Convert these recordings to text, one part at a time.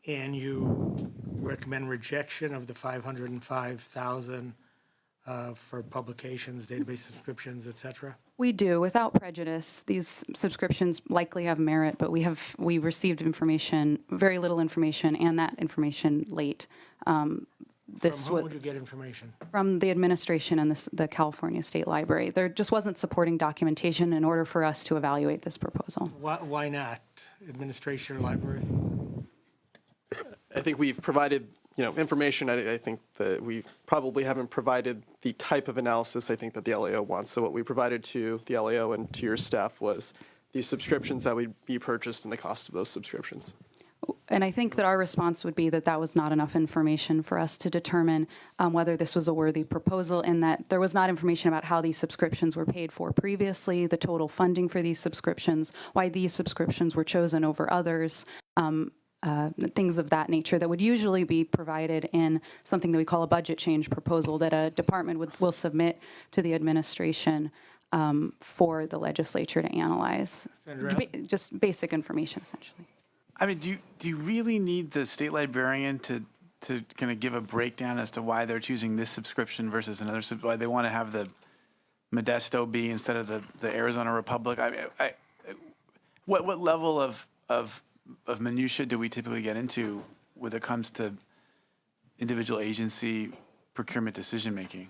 And you recommend rejection of the 505,000 for publications, database subscriptions, et cetera? We do, without prejudice. These subscriptions likely have merit, but we received information, very little information, and that information late. From whom would you get information? From the administration and the California State Library. There just wasn't supporting documentation in order for us to evaluate this proposal. Why not? Administration or library? I think we've provided, information. I think that we probably haven't provided the type of analysis I think that the LAO wants. So what we provided to the LAO and to your staff was the subscriptions that would be purchased and the cost of those subscriptions. And I think that our response would be that that was not enough information for us to determine whether this was a worthy proposal, and that there was not information about how these subscriptions were paid for previously, the total funding for these subscriptions, why these subscriptions were chosen over others, things of that nature that would usually be provided in something that we call a budget change proposal that a department will submit to the administration for the legislature to analyze. Just basic information, essentially. I mean, do you really need the state librarian to kind of give a breakdown as to why they're choosing this subscription versus another, why they want to have the Modesto be instead of the Arizona Republic? What level of minutia do we typically get into when it comes to individual agency procurement decision making?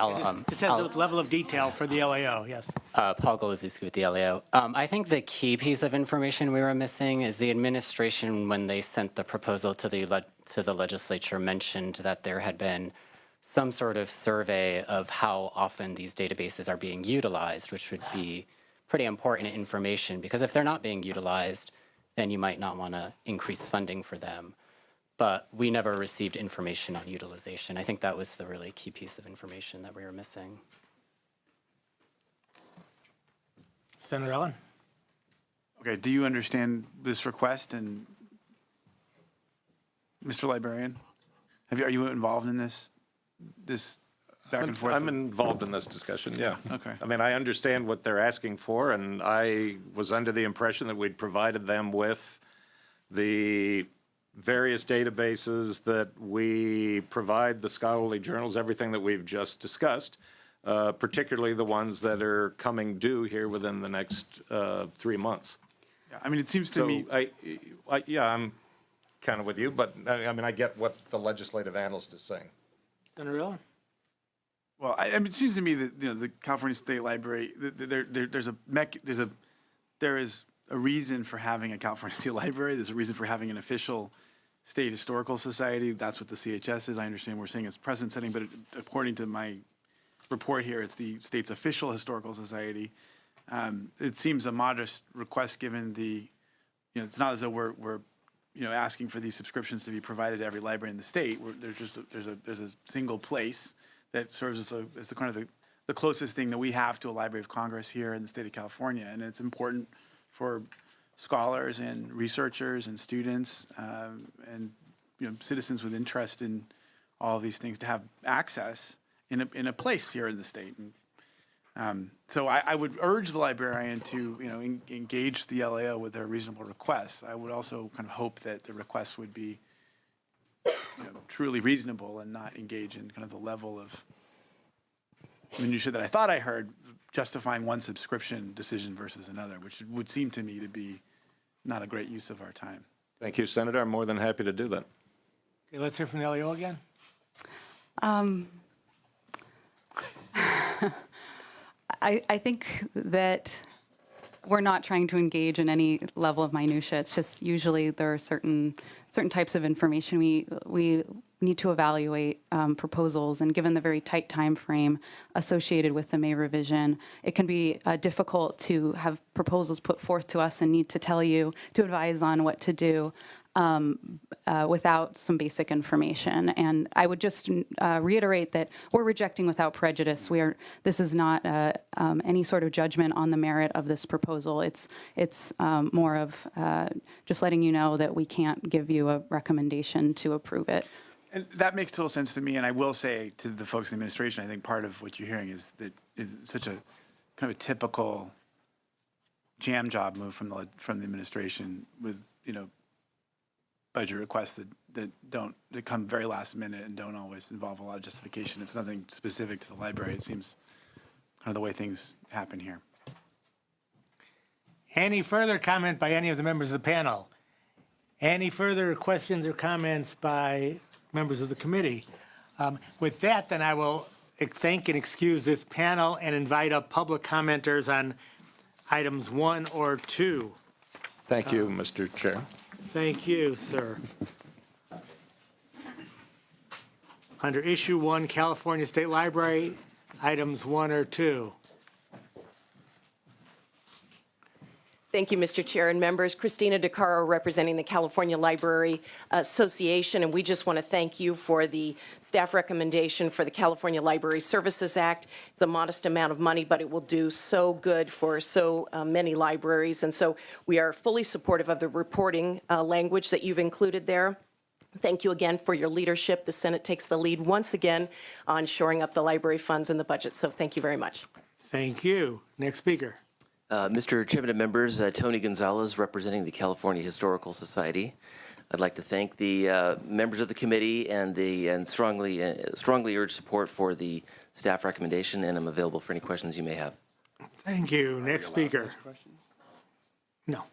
It says the level of detail for the LAO, yes. Paul Golozewski with the LAO. I think the key piece of information we were missing is the administration, when they sent the proposal to the legislature, mentioned that there had been some sort of survey of how often these databases are being utilized, which would be pretty important information, because if they're not being utilized, then you might not want to increase funding for them. But we never received information on utilization. I think that was the really key piece of information that we were missing. Senator Ellen? Okay, do you understand this request? And Mr. Librarian, are you involved in this back and forth? I'm involved in this discussion, yeah. Okay. I mean, I understand what they're asking for, and I was under the impression that we'd provided them with the various databases that we provide, the scholarly journals, everything that we've just discussed, particularly the ones that are coming due here within the next 3 months. Yeah, I mean, it seems to me. Yeah, I'm kind of with you, but I mean, I get what the legislative analyst is saying. Senator Ellen? Well, I mean, it seems to me that the California State Library, there is a reason for having a California State Library. There's a reason for having an official state historical society. That's what the CHS is. I understand we're saying it's precedent setting, but according to my report here, it's the state's official historical society. It seems a modest request given it's not as though we're asking for these subscriptions to be provided to every library in the state. There's a single place that serves as the kind of the closest thing that we have to a Library of Congress here in the state of California, and it's important for scholars and researchers and students and citizens with interest in all of these things to have access in a place here in the state. And so I would urge the librarian to engage the LAO with their reasonable requests. I would also kind of hope that the requests would be truly reasonable and not engage in kind of the level of minutia that I thought I heard justifying one subscription decision versus another, which would seem to me to be not a great use of our time. Thank you, Senator. I'm more than happy to do that. Okay, let's hear from the LAO again. I think that we're not trying to engage in any level of minutia. It's just usually there are certain types of information we need to evaluate proposals, and given the very tight time frame associated with the May revision, it can be difficult to have proposals put forth to us and need to advise on what to do without some basic information. And I would just reiterate that we're rejecting without prejudice. This is not any sort of judgment on the merit of this proposal. It's more of just letting you know that we can't give you a recommendation to approve it. And that makes total sense to me. And I will say to the folks in the administration, I think part of what you're hearing is that it's such a kind of a typical jam job move from the administration with, budget requests that come very last minute and don't always involve a lot of justification. It's nothing specific to the library. It seems kind of the way things happen here. Any further comment by any of the members of the panel? Any further questions or comments by members of the committee? With that, then I will thank and excuse this panel and invite up public commenters on items 1 or 2. Thank you, Mr. Chair. Thank you, sir. Under issue 1, California State Library, items 1 or 2. Thank you, Mr. Chair and members. Christina DeCaro representing the California Library Association, and we just want to thank you for the staff recommendation for the California Library Services Act. It's a modest amount of money, but it will do so good for so many libraries, and so we are fully supportive of the reporting language that you've included there. Thank you again for your leadership. The Senate takes the lead once again on shoring up the library funds in the budget, so thank you very much. Thank you. Next speaker. Mr. Chairman and members, Tony Gonzalez representing the California Historical Society. I'd like to thank the members of the committee and strongly urge support for the staff recommendation, and I'm available for any questions you may have. Thank you. Next speaker. No.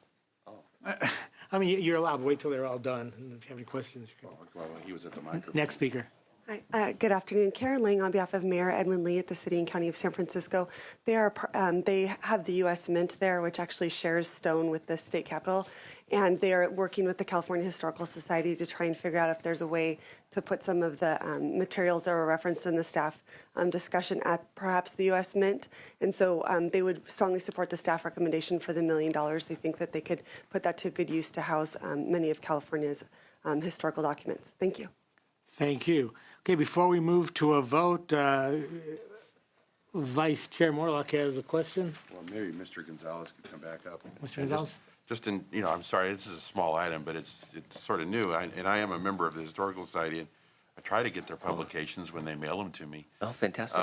I mean, you're allowed. Wait till they're all done. And if you have any questions, you can. Well, he was at the microphone. Next speaker. Hi, good afternoon. Karen Lang on behalf of Mayor Edwin Lee at the City and County of San Francisco. They have the U.S. Mint there, which actually shares stone with the state capitol, and they are working with the California Historical Society to try and figure out if there's a way to put some of the materials that were referenced in the staff discussion at perhaps the U.S. Mint. And so they would strongly support the staff recommendation for the $1 million. They think that they could put that to good use to house many of California's historical documents. Thank you. Thank you. Okay, before we move to a vote, Vice Chair Morlock has a question. Well, maybe Mr. Gonzalez could come back up. Mr. And Gonzalez? Just in, I'm sorry, this is a small item, but it's sort of new. And I am a member of the Historical Society, and I try to get their publications when they mail them to me. Oh, fantastic.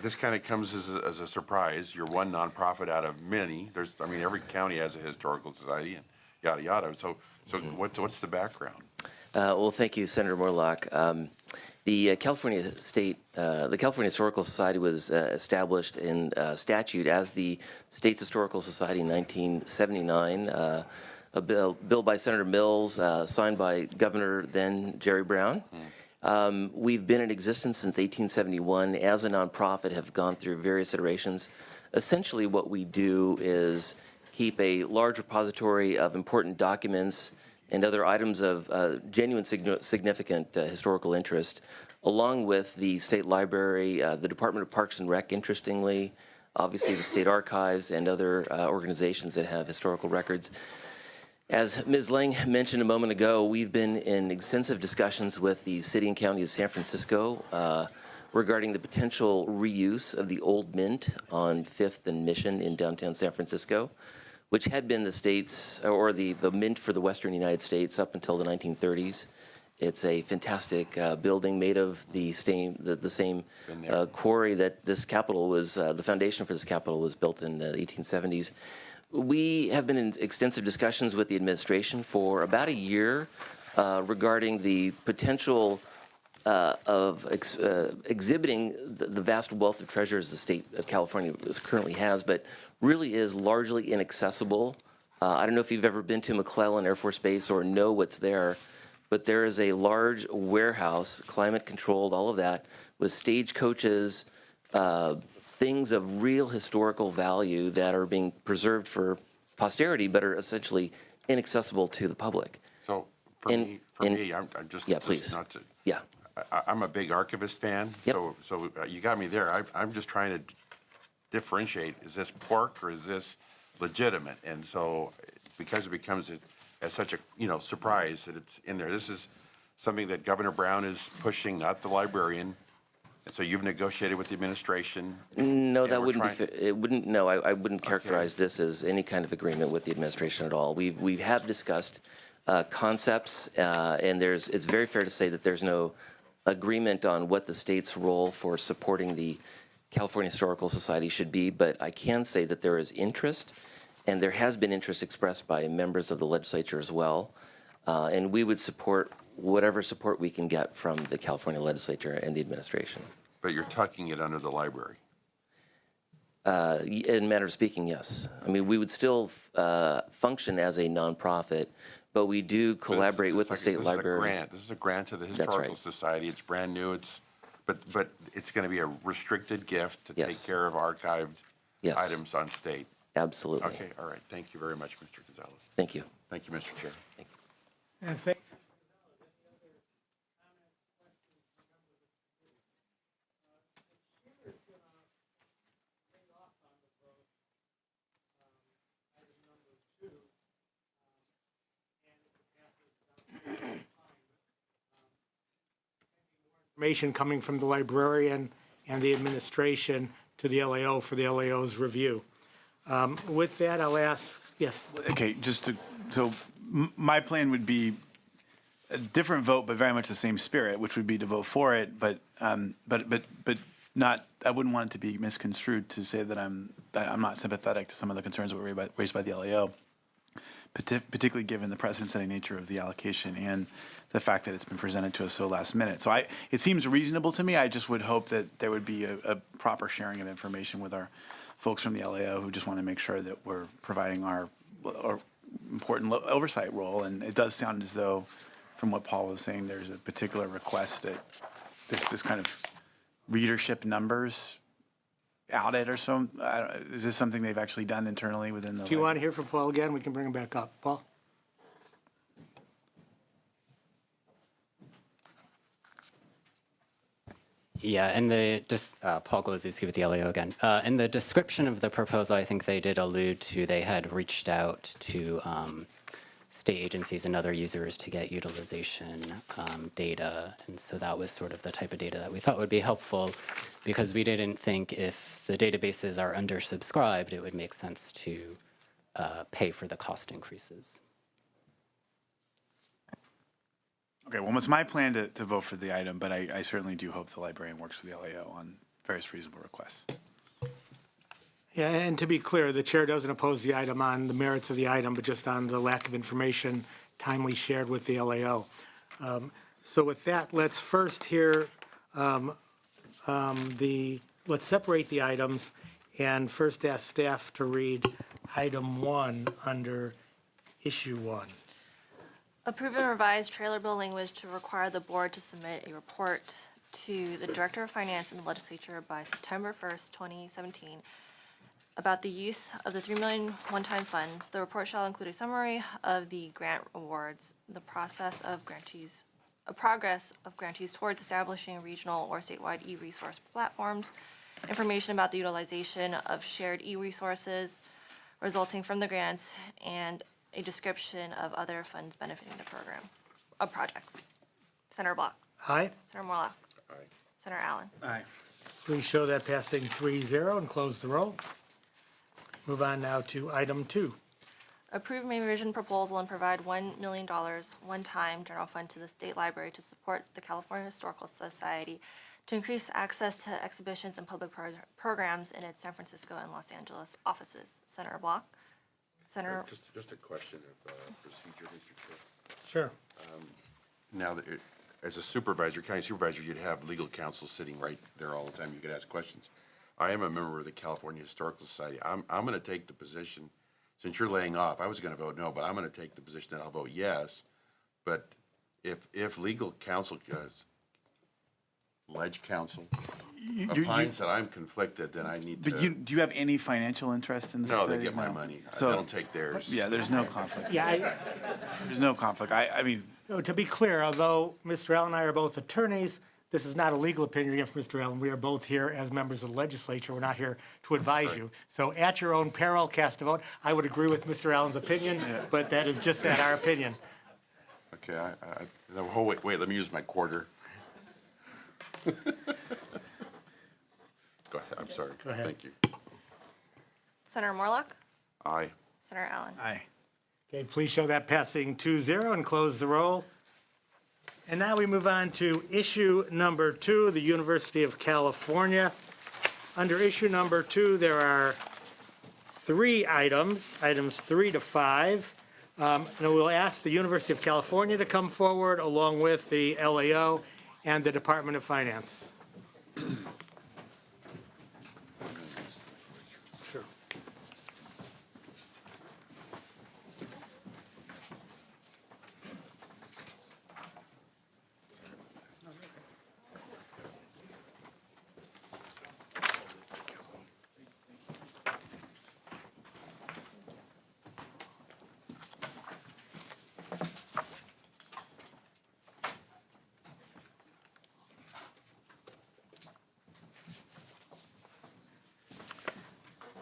This kind of comes as a surprise. You're one nonprofit out of many. Every county has a historical society and yada, yada. So what's the background? Well, thank you, Senator Morlock. The California Historical Society was established in statute as the State's Historical Society in 1979. A bill by Senator Mills, signed by Governor then Jerry Brown. We've been in existence since 1871 as a nonprofit, have gone through various iterations. Essentially what we do is keep a large repository of important documents and other items of genuine significant historical interest, along with the State Library, the Department of Parks and Rec, interestingly, obviously the State Archives and other organizations that have historical records. As Ms. Lang mentioned a moment ago, we've been in extensive discussions with the City and County of San Francisco regarding the potential reuse of the old Mint on 5th and Mission in downtown San Francisco, which had been the state's, or the Mint for the Western United States up until the 1930s. It's a fantastic building made of the same quarry that this Capitol was, the foundation for this Capitol was built in the 1870s. We have been in extensive discussions with the administration for about a year regarding the potential of exhibiting the vast wealth of treasures the state of California currently has, but really is largely inaccessible. I don't know if you've ever been to McClellan Air Force Base or know what's there, but there is a large warehouse, climate controlled, all of that, with stagecoaches, things of real historical value that are being preserved for posterity, but are essentially inaccessible to the public. So for me, I'm just, yeah, please. Not to, Yeah. I'm a big archivist fan, Yep. so you got me there. I'm just trying to differentiate, is this pork or is this legitimate? And so because it becomes such a surprise that it's in there, this is something that Governor Brown is pushing, not the librarian. And so you've negotiated with the administration? No, that wouldn't be, it wouldn't, no, I wouldn't characterize this as any kind of agreement with the administration at all. We have discussed concepts, and it's very fair to say that there's no agreement on what the state's role for supporting the California Historical Society should be, but I can say that there is interest, and there has been interest expressed by members of the legislature as well, and we would support whatever support we can get from the California legislature and the administration. But you're tucking it under the library. In a matter of speaking, yes. I mean, we would still function as a nonprofit, but we do collaborate with the state library. This is a grant to the That's Historical right. Society. It's brand new. But it's going to be a restricted gift to take Yes. care of archived Yes. items on state. Absolutely. Okay, all right. Thank you very much, Mr. Gonzalez. Thank you. Thank you, Mr. Chair. And thank information coming from the librarian and the administration to the LAO for the LAO's review. With that, I'll ask, yes. Okay, my plan would be a different vote, but very much the same spirit, which would be to vote for it, but not, I wouldn't want it to be misconstrued to say that I'm not sympathetic to some of the concerns that were raised by the LAO, particularly given the precedent-setting nature of the allocation and the fact that it's been presented to us so last minute. So it seems reasonable to me. I just would hope that there would be a proper sharing of information with our folks from the LAO who just want to make sure that we're providing our important oversight role. And it does sound as though, from what Paul was saying, there's a particular request that this kind of readership numbers audit or so. Is this something they've actually done internally within the? Do you want to hear from Paul again? We can bring him back up. Paul? Yeah, and Paul Glazewski with the LAO again. In the description of the proposal, I think they did allude to they had reached out to state agencies and other users to get utilization data, and so that was sort of the type of data that we thought would be helpful, because we didn't think if the databases are undersubscribed, it would make sense to pay for the cost increases. Okay, well, it's my plan to vote for the item, but I certainly do hope the librarian works with the LAO on various reasonable requests. Yeah, and to be clear, the chair doesn't oppose the item on the merits of the item, but just on the lack of information timely shared with the LAO. So with that, let's first hear let's separate the items and first ask staff to read item 1 under issue 1. Approve and revise trailer bill language to require the board to submit a report to the Director of Finance and the Legislature by September 1st, 2017 about the use of the $3 million one-time funds. The report shall include a summary of the grant awards, the progress of grantees towards establishing regional or statewide e-resource platforms, information about the utilization of shared e-resources resulting from the grants, and a description of other funds benefiting the program, of projects. Senator Block. Aye. Senator Morlock. Aye. Senator Allen. Aye. Please show that passing 3-0 and close the roll. Move on now to item 2. Approve May revision proposal and provide $1 million one-time general fund to the state library to support the California Historical Society to increase access to exhibitions and public programs in its San Francisco and Los Angeles offices. Senator Block. Senator. Just a question of procedure, Mr. Chair. Sure. Now, as a supervisor, county supervisor, you'd have legal counsel sitting right there all the time. You could ask questions. I am a member of the California Historical Society. I'm going to take the position, since you're laying off, I was going to vote no, but I'm going to take the position that I'll vote yes. But if legal counsel, ledge counsel, opines that I'm conflicted, then I need to. But do you have any financial interest in this? No, they get my money. I don't take theirs. Yeah, there's no conflict. Yeah, There's no conflict. I mean, to be clear, although Mr. Allen and I are both attorneys, this is not a legal opinion from Mr. Allen. We are both here as members of the legislature. We're not here to advise you. So at your own peril, cast a vote. I would agree with Mr. Allen's opinion, but that is just our opinion. Okay, no, wait, let me use my quarter. Go ahead, I'm sorry. Go ahead. Thank you. Senator Morlock. Aye. Senator Allen. aye. Okay, please show that passing 2-0 and close the roll. And now we move on to issue number 2, the University of California. Under issue number 2, there are 3 items, items 3 to 5. And we'll ask the University of California to come forward along with the LAO and the Department of Finance. Sure.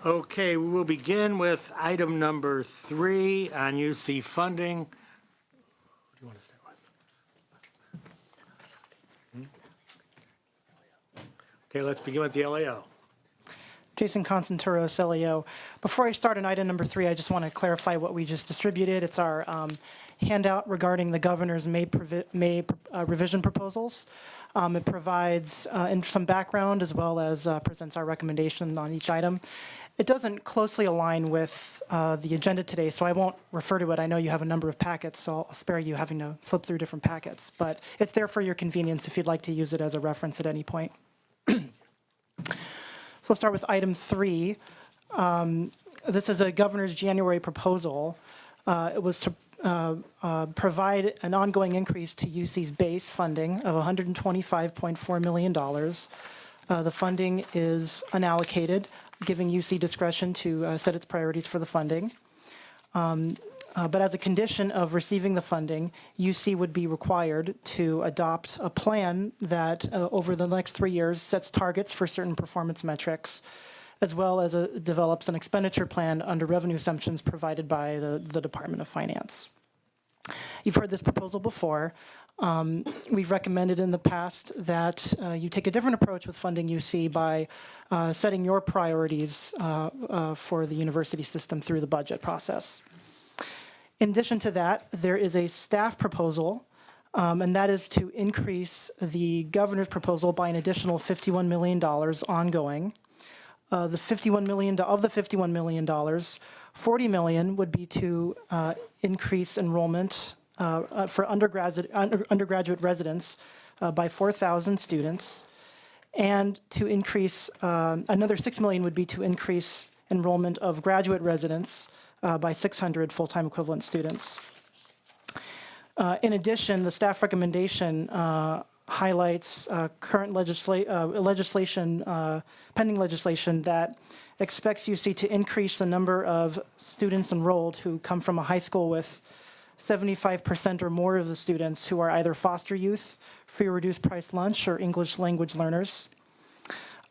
Okay, we will begin with item number 3 on UC funding. Who do you want to start with? Okay, let's begin with the LAO. Jason Constanturos, LAO. Before I start on item number 3, I just want to clarify what we just distributed. It's our handout regarding the governor's May revision proposals. It provides some background as well as presents our recommendation on each item. It doesn't closely align with the agenda today, so I won't refer to it. I know you have a number of packets, so I'll spare you having to flip through different packets. But it's there for your convenience if you'd like to use it as a reference at any point. So let's start with item 3. This is a governor's January proposal. It was to provide an ongoing increase to UC's base funding of $125.4 million. The funding is unallocated, giving UC discretion to set its priorities for the funding. But as a condition of receiving the funding, UC would be required to adopt a plan that over the next 3 years sets targets for certain performance metrics, as well as develops an expenditure plan under revenue assumptions provided by the Department of Finance. You've heard this proposal before. We've recommended in the past that you take a different approach with funding UC by setting your priorities for the university system through the budget process. In addition to that, there is a staff proposal, and that is to increase the governor's proposal by an additional $51 million ongoing. Of the $51 million, $40 million would be to increase enrollment for undergraduate residents by 4,000 students, and to increase, another $6 million would be to increase enrollment of graduate residents by 600 full-time equivalent students. In addition, the staff recommendation highlights current pending legislation that expects UC to increase the number of students enrolled who come from a high school with 75% or more of the students who are either foster youth, free or reduced price lunch, or English language learners.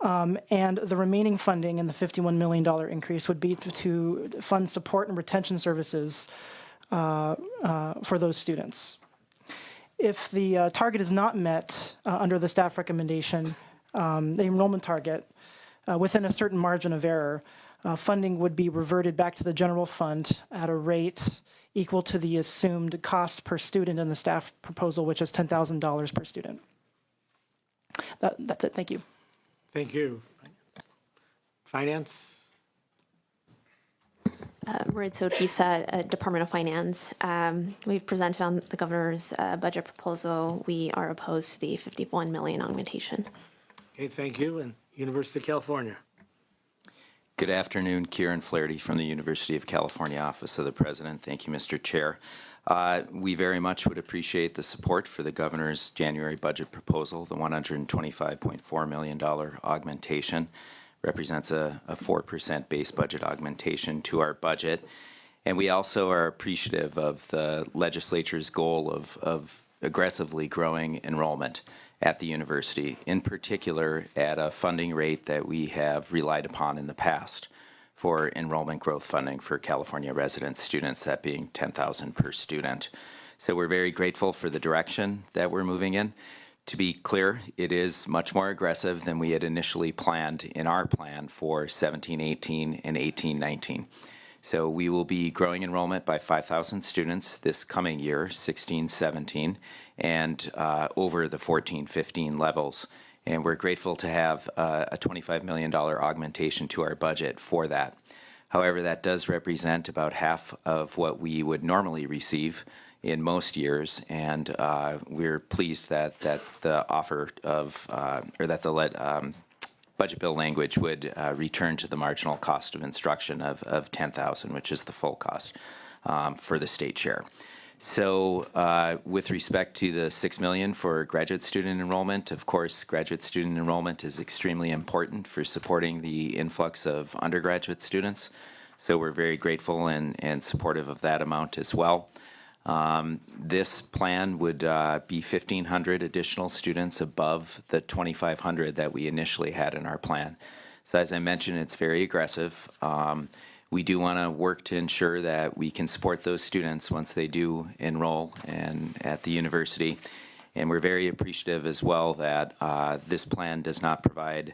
And the remaining funding in the $51 million increase would be to fund support and retention services for those students. If the target is not met under the staff recommendation, the enrollment target, within a certain margin of error, funding would be reverted back to the general fund at a rate equal to the assumed cost per student in the staff proposal, which is $10,000 per student. That's it. Thank you. Thank you. Finance? Maritza Odisa, Department of Finance. We've presented on the governor's budget proposal. We are opposed to the $51 million augmentation. Okay, thank you. And University of California? Good afternoon, Kieran Flaherty from the University of California Office of the President. Thank you, Mr. Chair. We very much would appreciate the support for the governor's January budget proposal. The $125.4 million augmentation represents a 4% base budget augmentation to our budget. And we also are appreciative of the legislature's goal of aggressively growing enrollment at the university, in particular at a funding rate that we have relied upon in the past for enrollment growth funding for California resident students, that being $10,000 per student. So we're very grateful for the direction that we're moving in. To be clear, it is much more aggressive than we had initially planned in our plan for 17-18 and 18-19. So we will be growing enrollment by 5,000 students this coming year, 16-17, and over the 14-15 levels. and we're grateful to have a $25 million augmentation to our budget for that. However, that does represent about half of what we would normally receive in most years, and we're pleased that the offer of, or that the budget bill language would return to the marginal cost of instruction of $10,000, which is the full cost for the state share. So with respect to the $6 million for graduate student enrollment, of course, graduate student enrollment is extremely important for supporting the influx of undergraduate students. So we're very grateful and supportive of that amount as well. This plan would be 1,500 additional students above the 2,500 that we initially had in our plan. So as I mentioned, it's very aggressive. We do want to work to ensure that we can support those students once they do enroll at the university. And we're very appreciative as well that this plan does not provide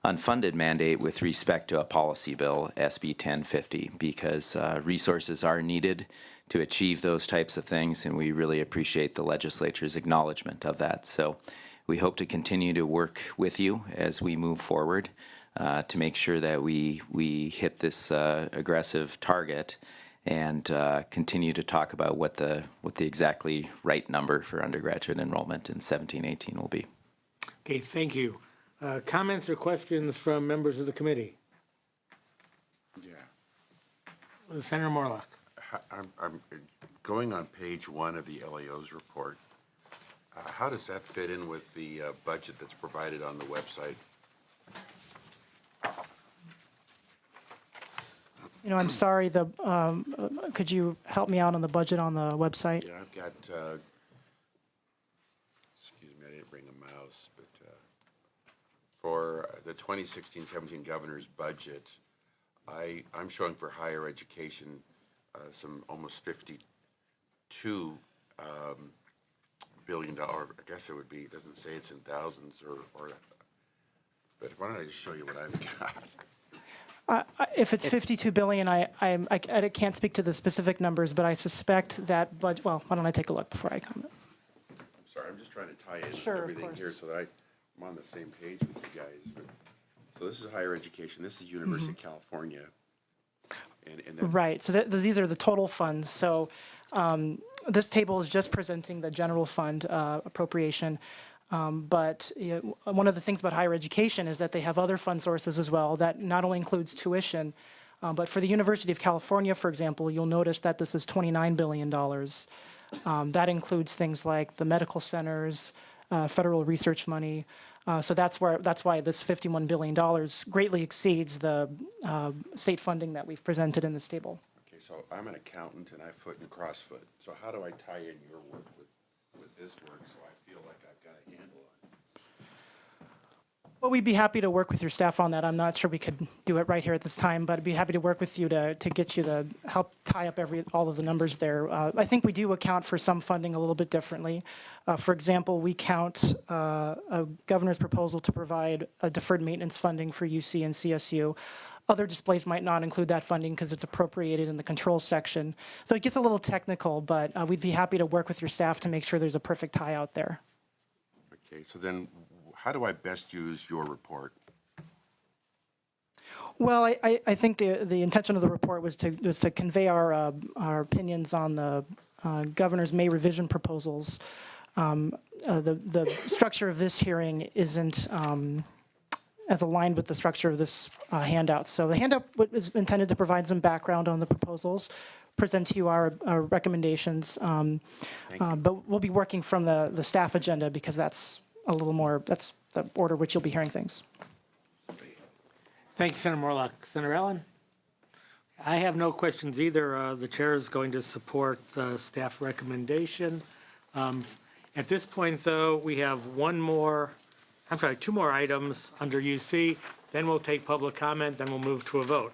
unfunded mandate with respect to a policy bill, SB 1050, because resources are needed to achieve those types of things, and we really appreciate the legislature's acknowledgement of that. So we hope to continue to work with you as we move forward to make sure that we hit this aggressive target and continue to talk about what the exactly right number for undergraduate enrollment in 17-18 will be. Okay, thank you. Comments or questions from members of the committee? Yeah. Senator Morlock. I'm going on page 1 of the LAO's report. How does that fit in with the budget that's provided on the website? You know, I'm sorry, could you help me out on the budget on the website? Yeah, I've got, excuse me, I didn't bring a mouse, but for the 2016-17 governor's budget, I'm showing for higher education some almost $52 billion. I guess it would be, it doesn't say it's in thousands but why don't I just show you what I've got? If it's 52 billion, I can't speak to the specific numbers, but I suspect that budget, well, why don't I take a look before I comment? I'm sorry, I'm just trying to tie in Sure, of everything course. here so that I'm on the same page with you guys. So this is higher education, this is University of California. And then, Right, so these are the total funds. So this table is just presenting the general fund appropriation. But one of the things about higher education is that they have other fund sources as well that not only includes tuition, but for the University of California, for example, you'll notice that this is $29 billion. That includes things like the medical centers, federal research money. So that's why this $51 billion greatly exceeds the state funding that we've presented in this table. okay, so I'm an accountant and I foot and cross foot. So how do I tie in your work with this work so I feel like I've got a handle on it? Well, we'd be happy to work with your staff on that. I'm not sure we could do it right here at this time, but I'd be happy to work with you to get you the help tie up all of the numbers there. I think we do account for some funding a little bit differently. For example, we count a governor's proposal to provide a deferred maintenance funding for UC and CSU. Other displays might not include that funding because it's appropriated in the control section. So it gets a little technical, but we'd be happy to work with your staff to make sure there's a perfect tie out there. Okay, so then how do I best use your report? Well, I think the intention of the report was to convey our opinions on the governor's May revision proposals. The structure of this hearing isn't as aligned with the structure of this handout. So the handout is intended to provide some background on the proposals, present to you our recommendations, but we'll be working from the staff agenda because that's a little more, that's the order which you'll be hearing things. Thank you, Senator Morlock. Senator Allen? I have no questions either. The chair is going to support the staff recommendation. At this point, though, we have two more items under UC, then we'll take public comment, then we'll move to a vote.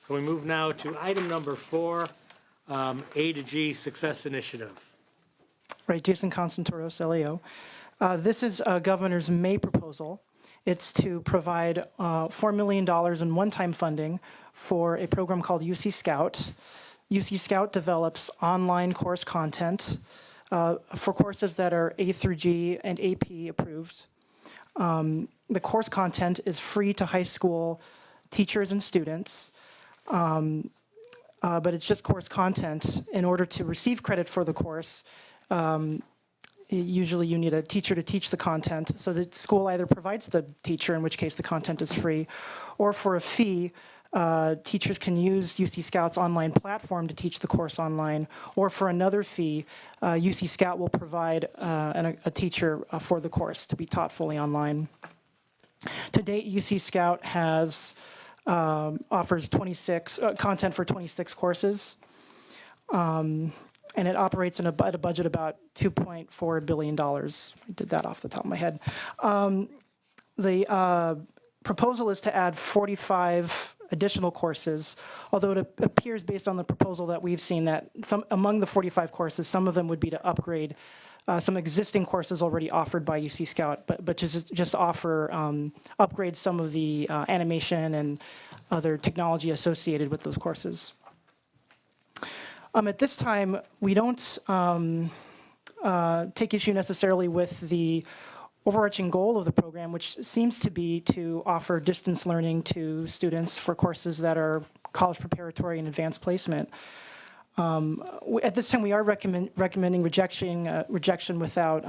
So we move now to item number 4, A to G Success Initiative. Right, Jason Constantoros, LAO. This is a governor's May proposal. It's to provide $4 million in one-time funding for a program called UC Scout. UC Scout develops online course content for courses that are A through G and AP approved. The course content is free to high school teachers and students, but it's just course content. In order to receive credit for the course, usually you need a teacher to teach the content. So the school either provides the teacher, in which case the content is free, or for a fee, teachers can use UC Scout's online platform to teach the course online, or for another fee, UC Scout will provide a teacher for the course to be taught fully online. To date, UC Scout has offers 26 content for 26 courses, and it operates at a budget about $2.4 billion. I did that off the top of my head. The proposal is to add 45 additional courses, although it appears based on the proposal that we've seen that among the 45 courses, some of them would be to upgrade some existing courses already offered by UC Scout, but just offer, upgrade some of the animation and other technology associated with those courses. At this time, we don't take issue necessarily with the overarching goal of the program, which seems to be to offer distance learning to students for courses that are college preparatory and advanced placement. At this time, we are recommending rejection without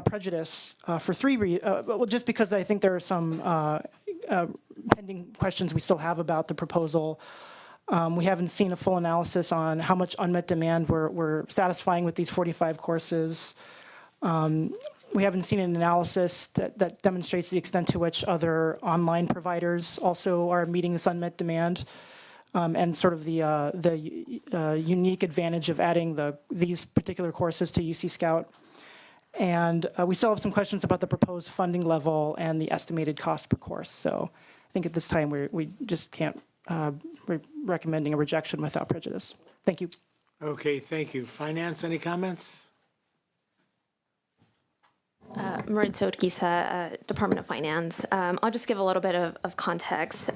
prejudice for well, just because I think there are some pending questions we still have about the proposal. We haven't seen a full analysis on how much unmet demand we're satisfying with these 45 courses. We haven't seen an analysis that demonstrates the extent to which other online providers also are meeting this unmet demand. And sort of the unique advantage of adding these particular courses to UC Scout. And we still have some questions about the proposed funding level and the estimated cost per course. So I think at this time we just can't, we're recommending a rejection without prejudice. Thank you. Okay, thank you. Finance, any comments? Maritza Urquiza, Department of Finance. I'll just give a little bit of context.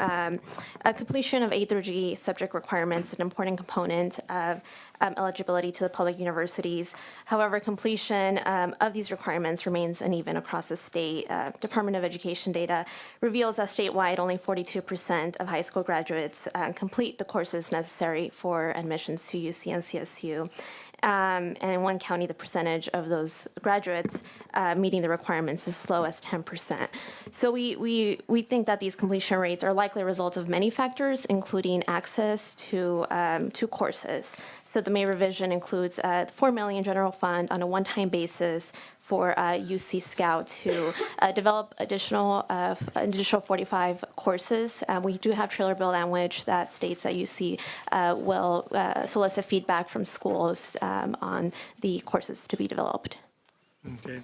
Completion of A through G subject requirements is an important component of eligibility to the public universities. However, completion of these requirements remains uneven across the state. Department of Education data reveals that statewide only 42% of high school graduates complete the courses necessary for admissions to UC and CSU. And in one county, the percentage of those graduates meeting the requirements is as low as 10%. So we think that these completion rates are likely a result of many factors, including access to courses. So the May revision includes $4 million general fund on a one-time basis for UC Scout to develop additional 45 courses. We do have trailer bill language that states that UC will solicit feedback from schools on the courses to be developed. Okay.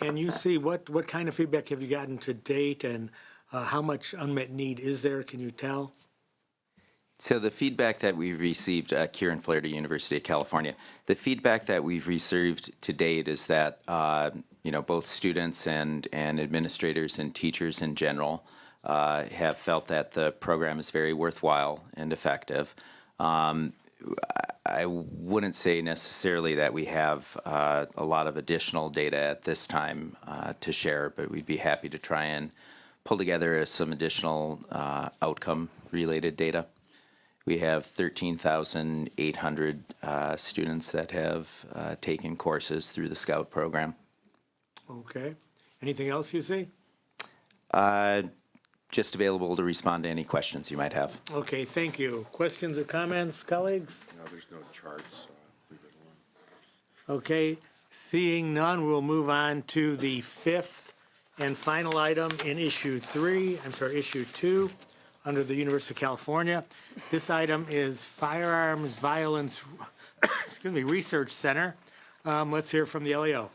And UC, what kind of feedback have you gotten to date, and how much unmet need is there? Can you tell? So the feedback that we've received at Kieran Flaherty, University of California, the feedback that we've received to date is that both students and administrators and teachers in general have felt that the program is very worthwhile and effective. I wouldn't say necessarily that we have a lot of additional data at this time to share, but we'd be happy to try and pull together some additional outcome-related data. We have 13,800 students that have taken courses through the Scout program. Okay. Anything else you see? Just available to respond to any questions you might have. Okay, thank you. Questions or comments, colleagues? No, there's no charts, so leave it alone. Okay, seeing none, we'll move on to the fifth and final item in issue 2 under the University of California. This item is Firearms Violence Research Center. Let's hear from the LEO.